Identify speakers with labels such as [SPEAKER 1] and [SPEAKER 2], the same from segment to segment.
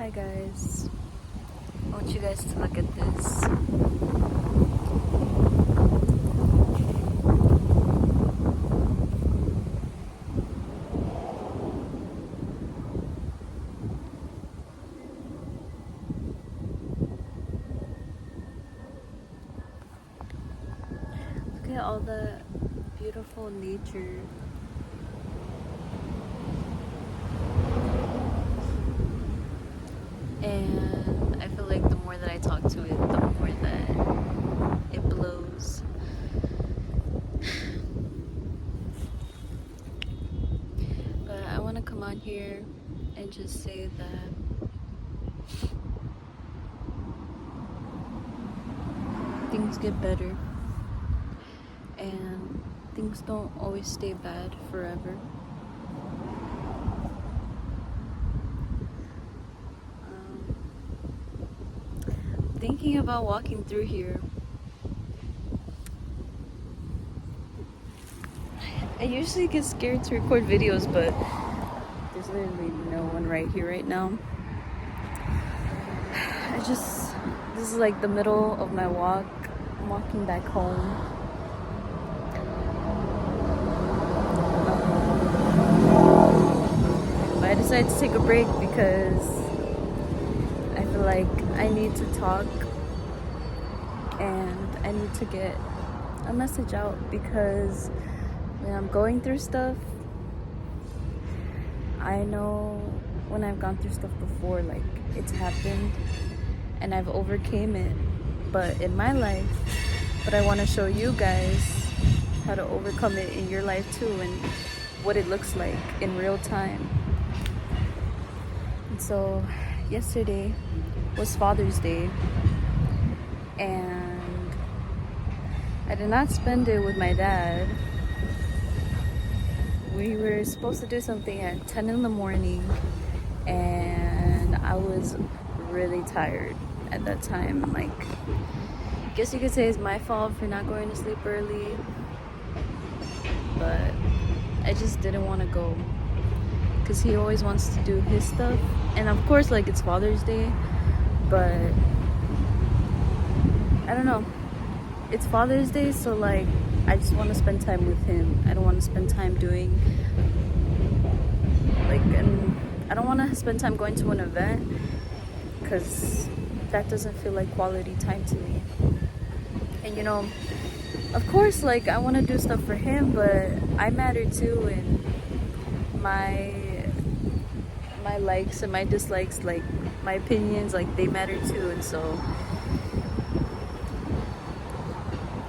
[SPEAKER 1] Hi guys, I want you guys to look at this. Look at all the beautiful nature. And I feel like the more that I talk to it, the more that it blows. But I want to come on here and just say that things get better and things don't always stay bad forever. Thinking about walking through here. I usually get scared to record videos, but there's literally no one right here right now. This is like the middle of my walk. I'm walking back home. But I decided to take a break because I feel like I need to talk and I need to get a message out, because when I'm going through stuff, I know when I've gone through stuff before, like it's happened and I've overcame it, but in my life, but I want to show you guys how to overcome it in your life too, and what it looks like in real time. And so yesterday was Father's Day, and I did not spend it with my dad. We were supposed to do something at 10 in the morning, and I was really tired at that time. Like, I guess you could say it's my fault for not going to sleep early, but I just didn't want to go because he always wants to do his stuff, and of course, like, it's Father's Day, but I don't know, it's Father's Day, so like I just want to spend time with him. I don't want to spend time doing I don't want to spend time going to an event, because that doesn't feel like quality time to me. And you know, of course, like, I want to do stuff for him, but I matter too, and my likes and my dislikes, like my opinions, like they matter too. And so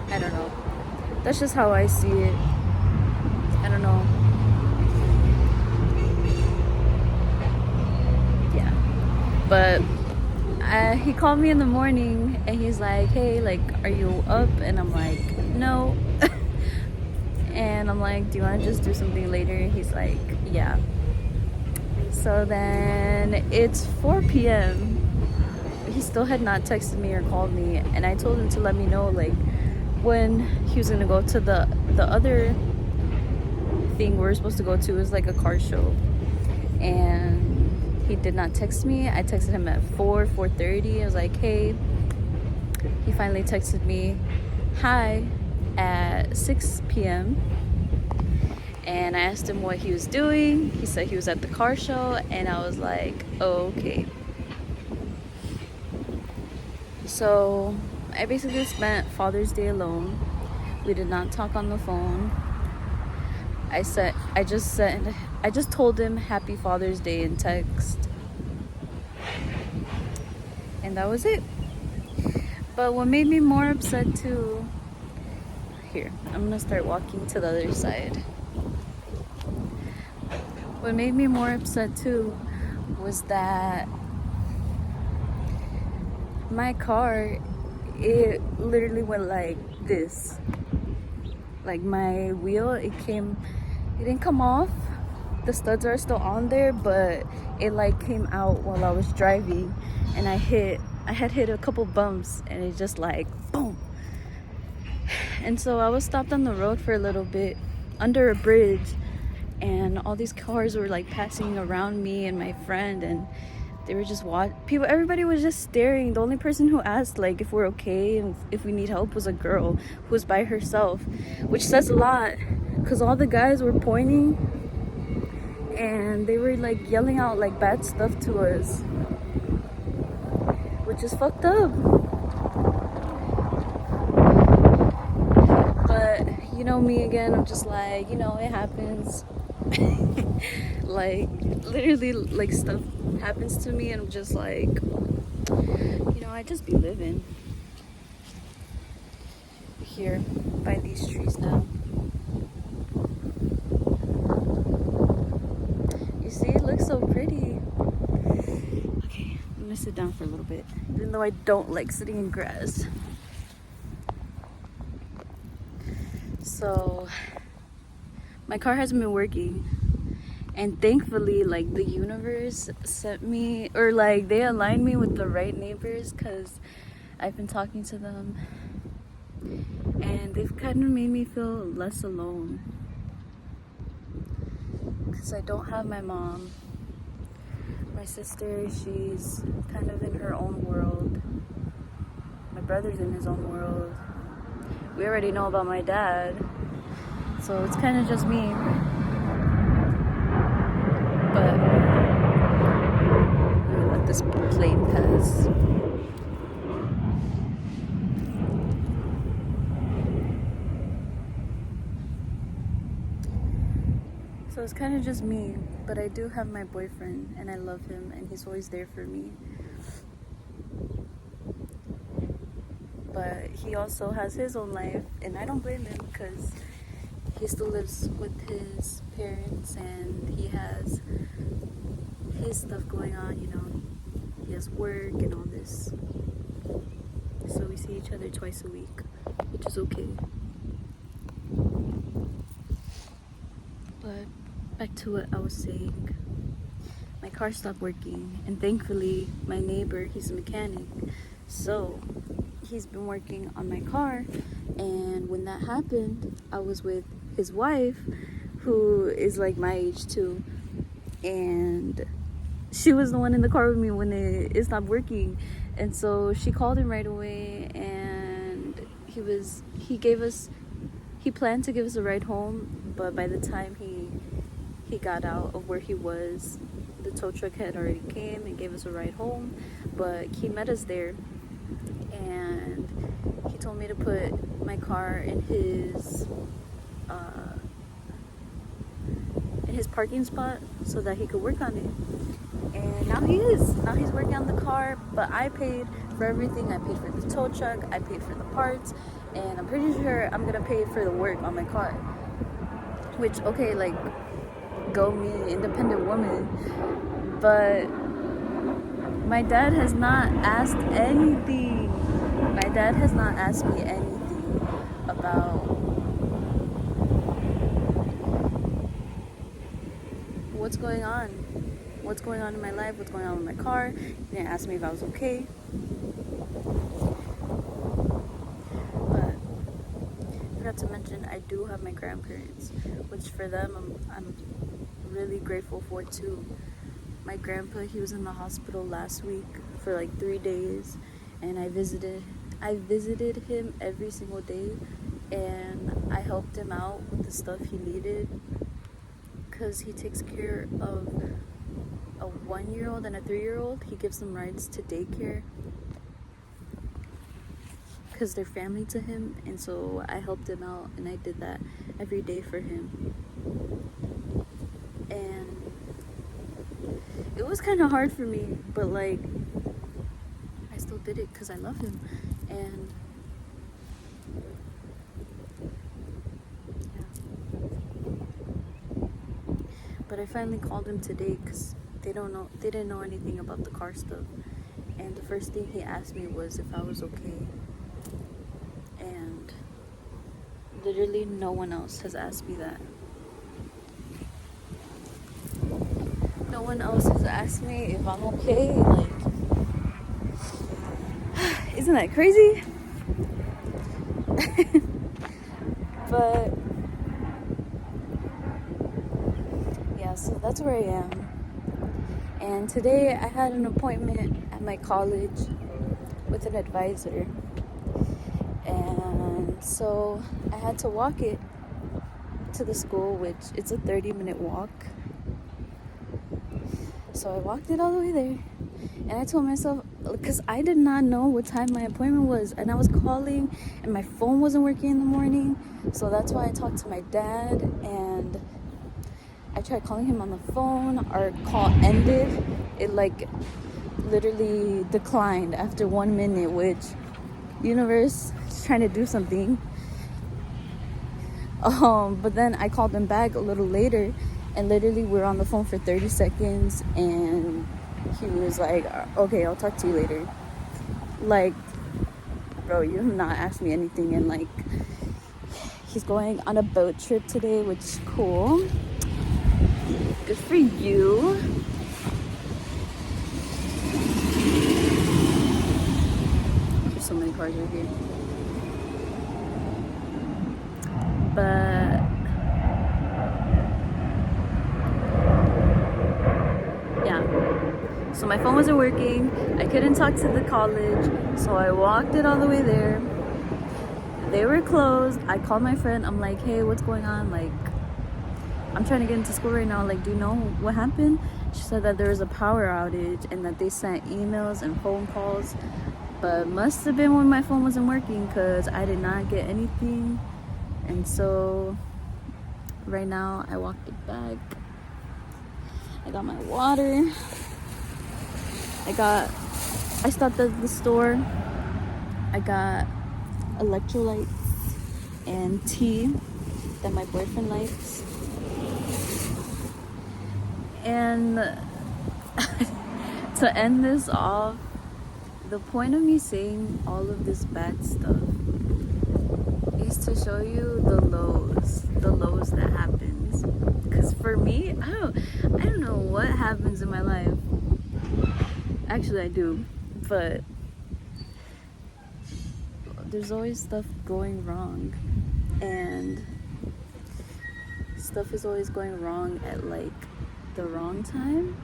[SPEAKER 1] I don't know, that's just how I see it. I don't know. Yeah. But he called me in the morning and he's like, hey, like, are you up? And I'm like, no. And I'm like, do you want to just do something later? He's like, yeah. So then it's 4 p.m. He still had not texted me or called me, and I told him to let me know, like, when he was gonna go to the other thing we're supposed to go to. Is like a car show, and he did not text me. I texted him at 4:30. I was like, hey. He finally texted me hi at 6 p.m. and I asked him what he was doing. He said he was at the car show, and I was like, oh, okay. So I basically spent Father's Day alone. We did not talk on the phone. I just told him Happy Father's Day in text, and that was it. But what made me more upset too, here, I'm gonna start walking to the other side. What made me more upset too was that my car, it literally went like this. Like, my wheel, it didn't come off. The studs are still on there, but it like came out while I was driving, and I had hit a couple bumps, and it just like boom. And so I was stopped on the road for a little bit under a bridge, and all these cars were like passing around me and my friend, and They were just people. Everybody was just staring. The only person who asked like if we're okay and if we need help was a girl who was by herself, which says a lot, because all the guys were pointing and they were like yelling out like bad stuff to us, which is fucked up. But you know me again, I'm just like, you know, it happens. Like literally, like stuff happens to me and I'm just like, you know, I just be living here by these trees now. You see, it looks so pretty. Okay, I'm gonna sit down for a little bit, even though I don't like sitting in grass. So my car hasn't been working, and thankfully like the universe sent me, or like they aligned me with the right neighbors, because I've been talking to them and they've kind of made me feel less alone, because I don't have my mom. My sister, she's kind of in her own world. My brother's in his own world. We already know about my dad, so it's kind of just me. But I'm gonna let this plane pass. So it's kind of just me, but I do have my boyfriend and I love him and he's always there for me. But he also has his own life and I don't blame him, because he still lives with his parents and he has his stuff going on, you know. He has work and all this. So we see each other twice a week, which is okay. But back to what I was saying. My car stopped working, and thankfully my neighbor, he's a mechanic, so he's been working on my car. And when that happened, I was with his wife, who is like my age too, and she was the one in the car with me when it stopped working. And so she called him right away, and he planned to give us a ride home, but by the time he got out of where he was, the tow truck had already came and gave us a ride home. But he met us there, and he told me to put my car in his parking spot so that he could work on it. And now he's working on the car, but I paid for everything. I paid for the tow truck, I paid for the parts, and I'm pretty sure I'm gonna pay for the work on my car. Which, okay, like, go me, independent woman. But my dad has not asked anything. My dad has not asked me anything about what's going on in my life, what's going on with my car. He didn't ask me if I was okay. But I forgot to mention, I do have my grandparents, which for them I'm really grateful for too. My grandpa, he was in the hospital last week for like 3 days, and I visited him every single day, and I helped him out with the stuff he needed, because he takes care of a 1-year-old and a 3-year-old. He gives them rides to daycare because they're family to him, and so I helped him out, and I did that every day for him. And it was kind of hard for me, but like I still did it because I love him. And but I finally called him today because they didn't know anything about the car stuff. And the first thing he asked me was if I was okay. And literally no one else has asked me that. No one else has asked me if I'm okay. Like, isn't that crazy? But yeah, so that's where I am. And today I had an appointment at my college with an advisor. And so I had to walk it to the school, which it's a 30-minute walk. So I walked it all the way there. And I told myself, because I did not know what time my appointment was. And I was calling and my phone wasn't working in the morning. So that's why I talked to my dad. And I tried calling him on the phone. Our call ended. It like literally declined after 1 minute, which universe is trying to do something. But then I called him back a little later, and literally we were on the phone for 30 seconds, and he was like, okay, I'll talk to you later. Like, bro, you have not asked me anything. And like, he's going on a boat trip today, which is cool. Good for you. There's so many cars right here. But yeah, so my phone wasn't working. I couldn't talk to the college, so I walked it all the way there. They were closed. I called my friend. I'm like, hey, what's going on? Like, I'm trying to get into school right now. Like, do you know what happened? She said that there was a power outage and that they sent emails and phone calls, but must have been when my phone wasn't working, because I did not get anything. And so right now I walked it back. I got my water. I stopped at the store. I got electrolytes and tea that my boyfriend likes. And to end this off, the point of me saying all of this bad stuff is to show you the lows that happens. Because for me, I don't know what happens in my life. Actually, I do, but there's always stuff going wrong, and stuff is always going wrong at like the wrong time,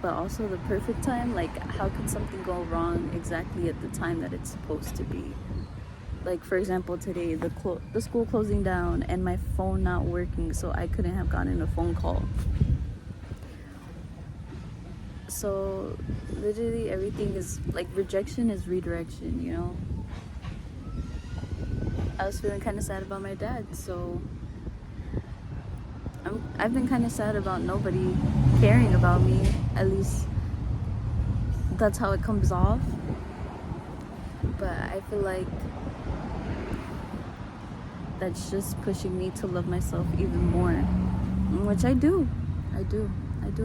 [SPEAKER 1] but also the perfect time. Like, how can something go wrong exactly at the time that it's supposed to be? Like, for example, today, the school closing down and my phone not working, so I couldn't have gotten a phone call. So literally everything is like, rejection is redirection, you know? I was feeling kind of sad about my dad, so I've been kind of sad about nobody caring about me. At least that's how it comes off. But I feel like that's just pushing me to love myself even more, which I do. I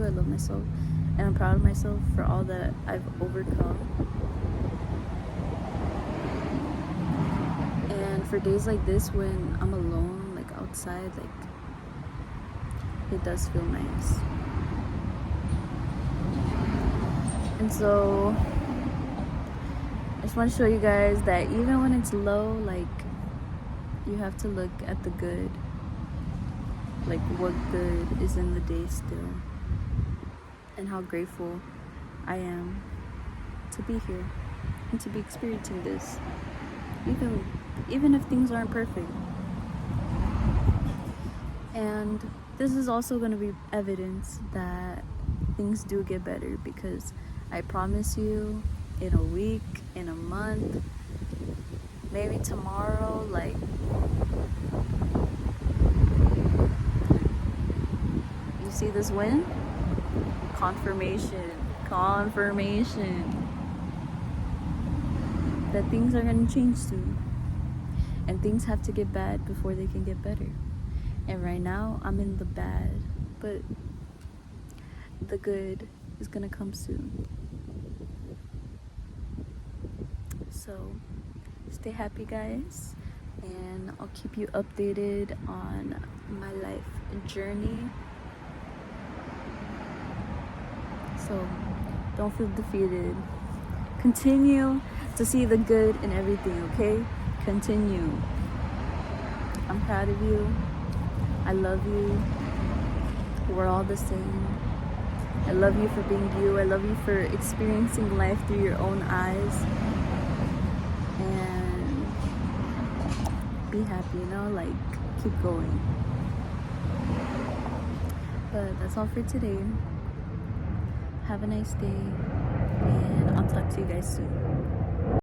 [SPEAKER 1] love myself, and I'm proud of myself for all that I've overcome. And for days like this, when I'm alone, like outside, like, it does feel nice. And so I just want to show you guys that even when it's low, like, you have to look at the good. Like, what good is in the day still, and how grateful I am to be here and to be experiencing this, even if things aren't perfect. And this is also going to be evidence that things do get better, because I promise you, in a week, in a month, maybe tomorrow, like, you see this wind? Confirmation that things are going to change soon, and things have to get bad before they can get better. And right now I'm in the bad, but the good is going to come soon. So stay happy, guys, and I'll keep you updated on my life journey. So don't feel defeated. Continue to see the good in everything, okay? Continue. I'm proud of you. I love you. We're all the same. I love you for being you. I love you for experiencing life through your own eyes. And be happy, you know, like keep going. But that's all for today. Have a nice day, and I'll talk to you guys soon.